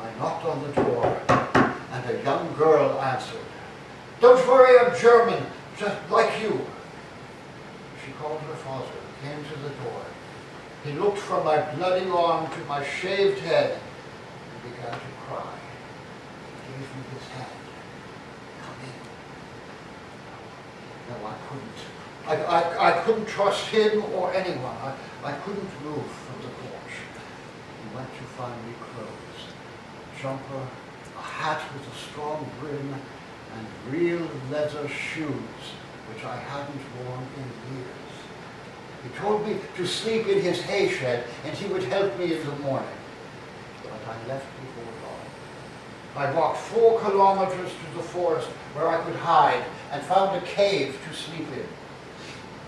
I knocked on the door, and a young girl answered. "Don't worry, I'm German, just like you." She called her father, came to the door. He looked from my bloody arm to my shaved head and began to cry. He gave me his hand. "Come in." No, I couldn't. I couldn't trust him or anyone. I couldn't move from the porch. He went to find me clothes, a jumper, a hat with a strong brim, and real leather shoes, which I hadn't worn in years. He told me to sleep in his hay shed, and he would help me in the morning. But I left before dawn. I walked 4 kilometers to the forest where I could hide, and found a cave to sleep in.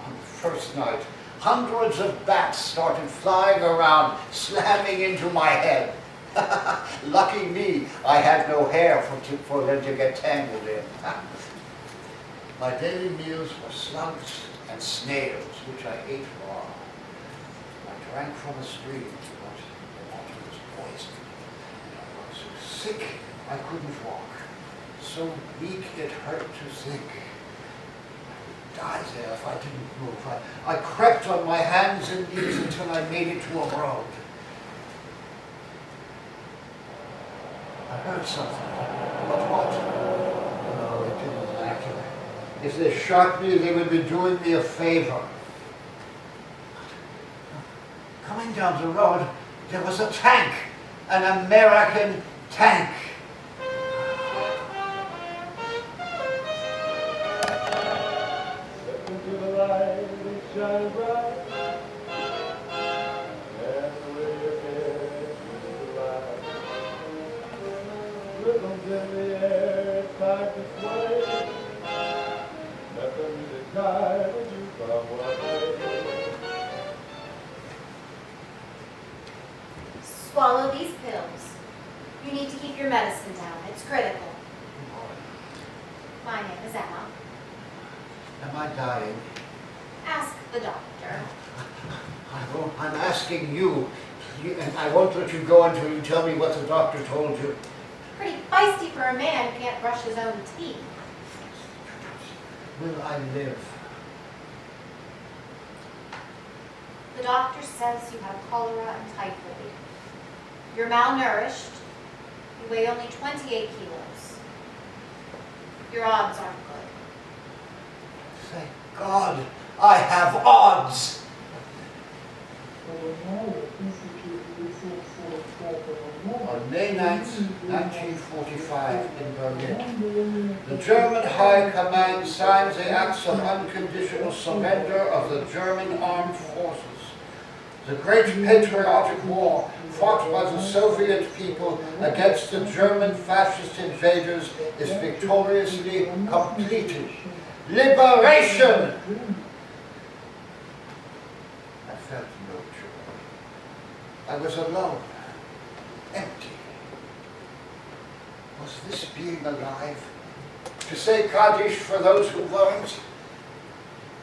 On the first night, hundreds of bats started flying around, slamming into my head. Lucky me, I had no hair for them to get tangled in. My daily meals were slugs and snails, which I ate raw. I drank from a stream, but the water was poisoned. I was so sick I couldn't walk, so weak it hurt to think. I would die there if I didn't move. I crept on my hands and knees until I made it to a road. I heard something, but what? No, it didn't matter. If they shot me, they would be doing me a favor. Coming down the road, there was a tank, an American tank. Step into the light, it shines bright. And the way your head into the light. Rhythms in the air, it's time to sway. Let the music guide you from one way. Swallow these pills. You need to keep your medicine down. It's critical. My name is Emma. Am I dying? Ask the doctor. I'm asking you, and I won't let you go until you tell me what the doctor told you. Pretty feisty for a man who can't brush his own teeth. Will I live? The doctor says you have cholera and typhoid. You're malnourished. You weigh only 28 kilos. Your odds aren't good. Thank God I have odds. On May 9th, 1945, in Berlin, the German High Command signs the acts of unconditional surrender of the German armed forces. The great patriotic war fought by the Soviet people against the German fascist invaders is victoriously completed. Liberation! I felt no joy. I was alone, empty. Was this being alive? To say Kaddish for those who weren't?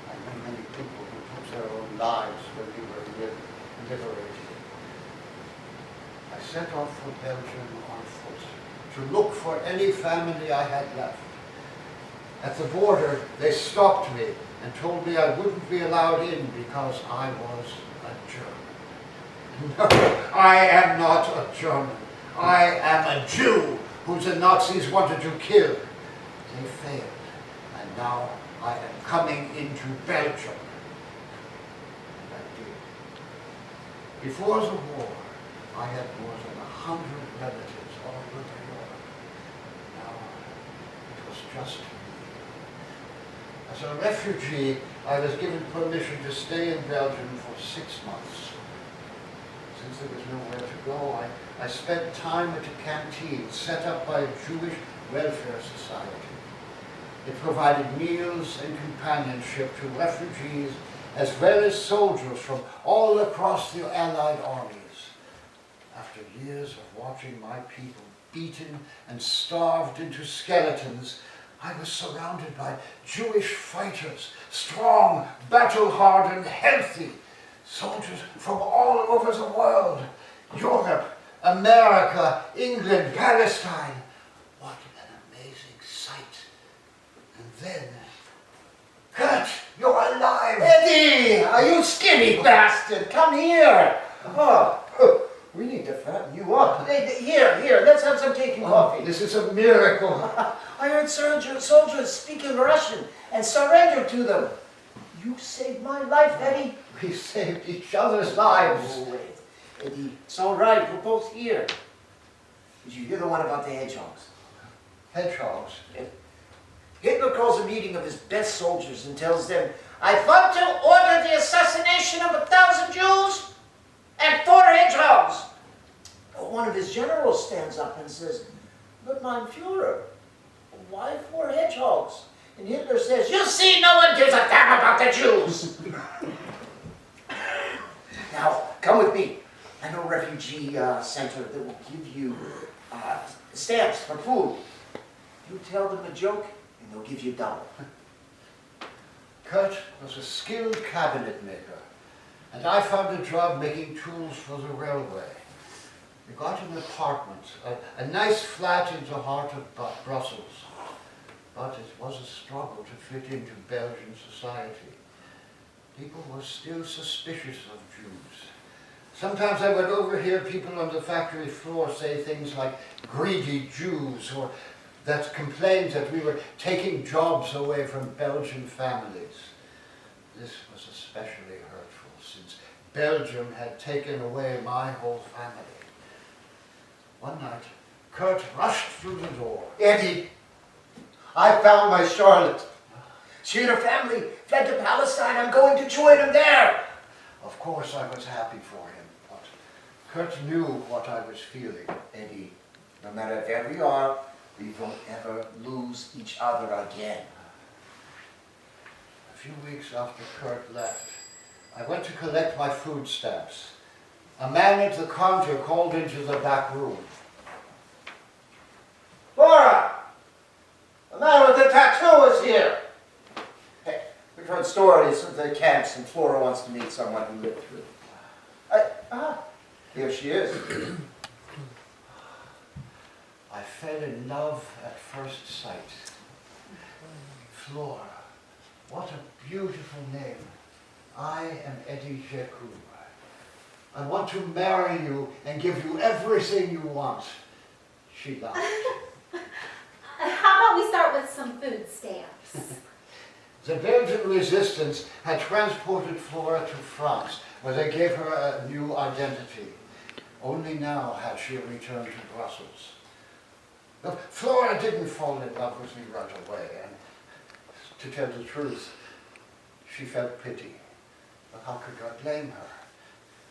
I know many people who took their own lives when they were liberated. I set off for Belgium on foot to look for any family I had left. At the border, they stopped me and told me I wouldn't be allowed in because I was a German. No, I am not a German. I am a Jew who the Nazis wanted to kill. They failed, and now I am coming into Belgium. And I did. Before the war, I had more than 100 relatives all over Europe. Now, it was just me. As a refugee, I was given permission to stay in Belgium for 6 months. Since there was nowhere to go, I spent time at a canteen set up by a Jewish welfare society. It provided meals and companionship to refugees as well as soldiers from all across the Allied armies. After years of watching my people beaten and starved into skeletons, I was surrounded by Jewish fighters, strong, battle-hardened, healthy, soldiers from all over the world. Europe, America, England, Palestine. What an amazing sight. And then, Kurt, you're alive! Eddie, are you skinny bastard? Come here. Oh, we need to fatten you up. Here, let's have some tea and coffee. This is a miracle. I heard soldiers speaking Russian and surrendered to them. You saved my life, Eddie. We saved each other's lives. Oh, Eddie, it's all right. We're both here. Did you hear the one about the hedgehogs? Hedgehogs? Hitler calls a meeting of his best soldiers and tells them, I want to order the assassination of 1,000 Jews and 4 hedgehogs. But one of his generals stands up and says, but mein Führer, why 4 hedgehogs? And Hitler says, you see, no one gives a damn about the Jews. Now, come with me. I know a refugee center that will give you stamps for food. You tell them a joke, and they'll give you double. Kurt was a skilled cabinet maker, and I found a job making tools for the railway. We got an apartment, a nice flat in the heart of Brussels. But it was a struggle to fit into Belgian society. People were still suspicious of Jews. Sometimes I would overhear people on the factory floor say things like greedy Jews, or that complained that we were taking jobs away from Belgian families. This was especially hurtful since Belgium had taken away my whole family. One night, Kurt rushed through the door. Eddie, I found my Charlotte. She and her family fled to Palestine. I'm going to join them there. Of course I was happy for him, but Kurt knew what I was feeling. Eddie, no matter where we are, we won't ever lose each other again. A few weeks after Kurt left, I went to collect my food stamps. A man at the counter called into the back room. Flora! The man with the tattoo is here. Hey, we've heard stories of the camps, and Flora wants to meet someone who lived through. Here she is. I fell in love at first sight. Flora, what a beautiful name. I am Eddie Jaku. I want to marry you and give you everything you want. She laughed. How about we start with some food stamps? The Belgian resistance had transported Flora to France, where they gave her a new identity. Only now had she returned to Brussels. But Flora didn't fall in love with me right away, and to tell the truth, she felt pity. But how could I blame her?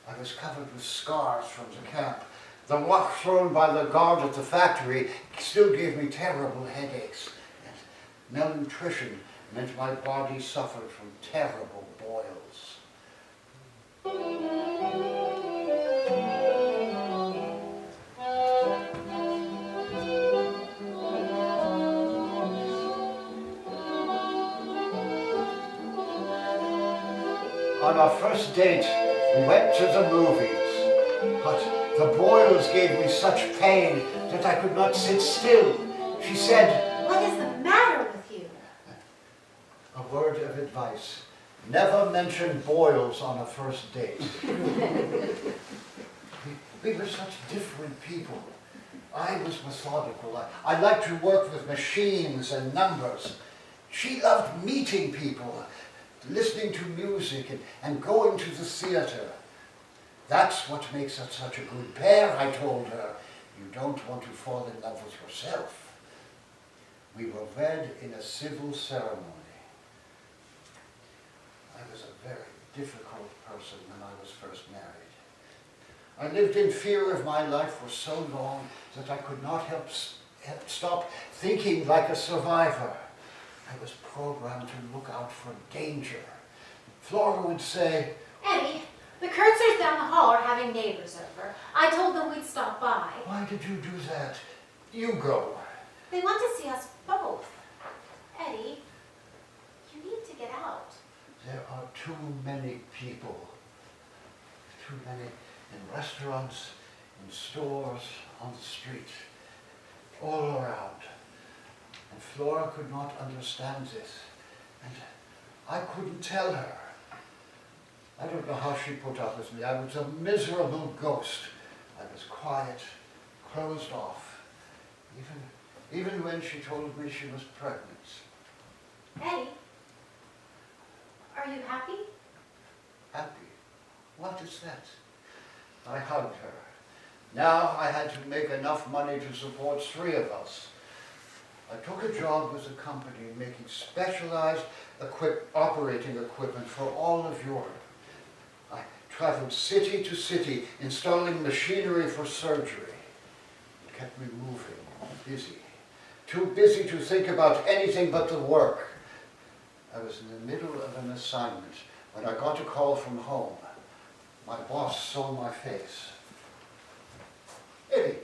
I was covered with scars from the camp. The rock thrown by the guard at the factory still gave me terrible headaches. And malnutrition meant my body suffered from terrible boils. On our first date, we went to the movies, but the boils gave me such pain that I could not sit still. She said, What is the matter with you? a word of advice, never mention boils on a first date. We were such different people. I was methodical. I liked to work with machines and numbers. She loved meeting people, listening to music and going to the theater. That's what makes us such a good pair, I told her. You don't want to fall in love with yourself. We were wed in a civil ceremony. I was a very difficult person when I was first married. I lived in fear of my life for so long that I could not help stop thinking like a survivor. I was programmed to look out for danger. Flora would say, Eddie, the Kurtzers down the hall are having neighbors over. I told them we'd stop by. why did you do that? You go. They want to see us both. Eddie, you need to get out. There are too many people. Too many in restaurants, in stores, on the street, all around. And Flora could not understand this. And I couldn't tell her. I don't know how she put up with me. I was a miserable ghost. I was quiet, closed off, even when she told me she was pregnant. Eddie, are you happy? Happy? What is that? I hugged her. Now I had to make enough money to support 3 of us. I took a job with a company making specialized operating equipment for all of Europe. I traveled city to city installing machinery for surgery. It kept me moving, busy. Too busy to think about anything but the work. I was in the middle of an assignment when I got a call from home. My boss saw my face. Eddie,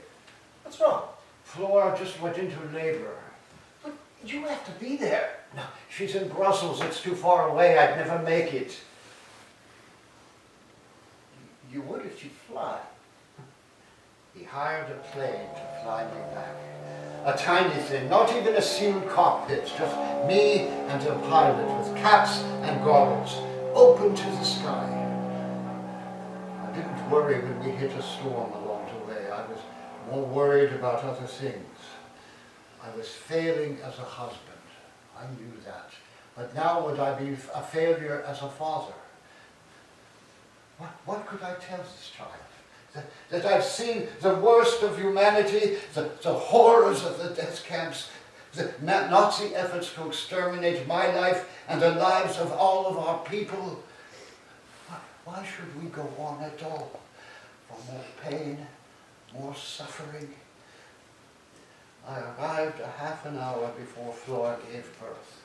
what's wrong? Flora just went into labor. But you have to be there. No, she's in Brussels. It's too far away. I'd never make it. You would if you'd fly. He hired a plane to fly me back. A tiny thing, not even a sealed cockpit, just me and a pilot with caps and goggles, open to the sky. I didn't worry when we hit a storm along the way. I was more worried about other things. I was failing as a husband. I knew that. But now would I be a failure as a father? What could I tell this child? That I've seen the worst of humanity, the horrors of the death camps, the Nazi efforts to exterminate my life and the lives of all of our people. Why should we go on at all? For more pain, more suffering? I arrived a half an hour before Flora gave birth.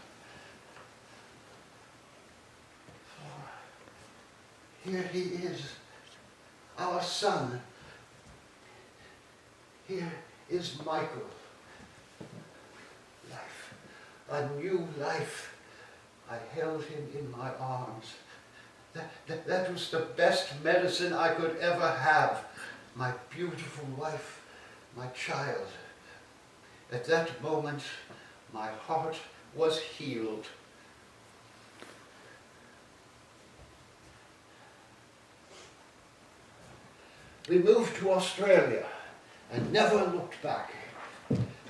Here he is, our son. Here is Michael. Life, a new life. I held him in my arms. That was the best medicine I could ever have. My beautiful wife, my child. At that moment, my heart was healed. We moved to Australia and never looked back.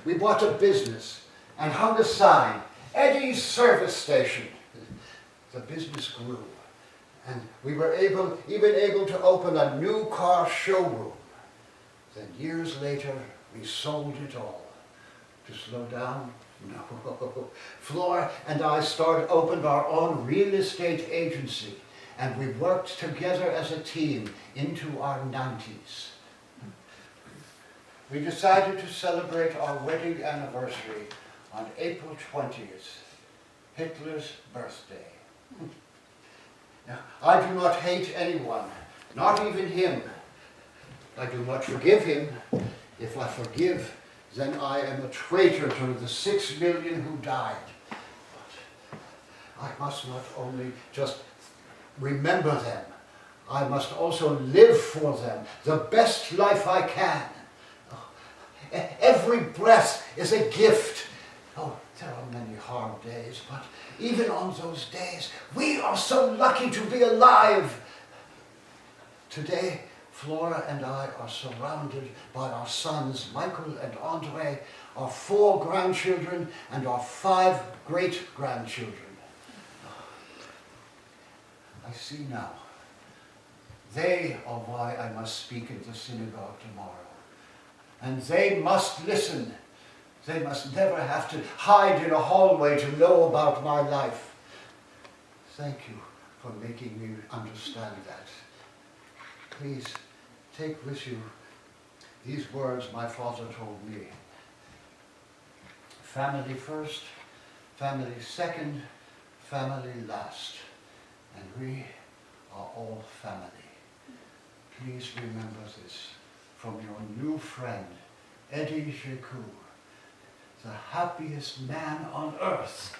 We bought a business and hung a sign, Eddie's Service Station. The business grew, and we were even able to open a new car showroom. Then years later, we sold it all. To slow down? No. Flora and I opened our own real estate agency, and we worked together as a team into our 90s. We decided to celebrate our wedding anniversary on April 20th, Hitler's birthday. Now, I do not hate anyone, not even him. I do not forgive him. If I forgive, then I am a traitor to the 6 million who died. But I must not only just remember them, I must also live for them the best life I can. Oh, every breath is a gift. Oh, there are many hard days, but even on those days, we are so lucky to be alive. Today, Flora and I are surrounded by our sons, Michael and Andre, our 4 grandchildren, and our 5 great-grandchildren. I see now. They are why I must speak in the synagogue tomorrow. And they must listen. They must never have to hide in a hallway to know about my life. Thank you for making me understand that. Please take with you these words my father told me. Family first, family second, family last. And we are all family. Please remember this from your new friend, Eddie Jaku. the happiest man on earth.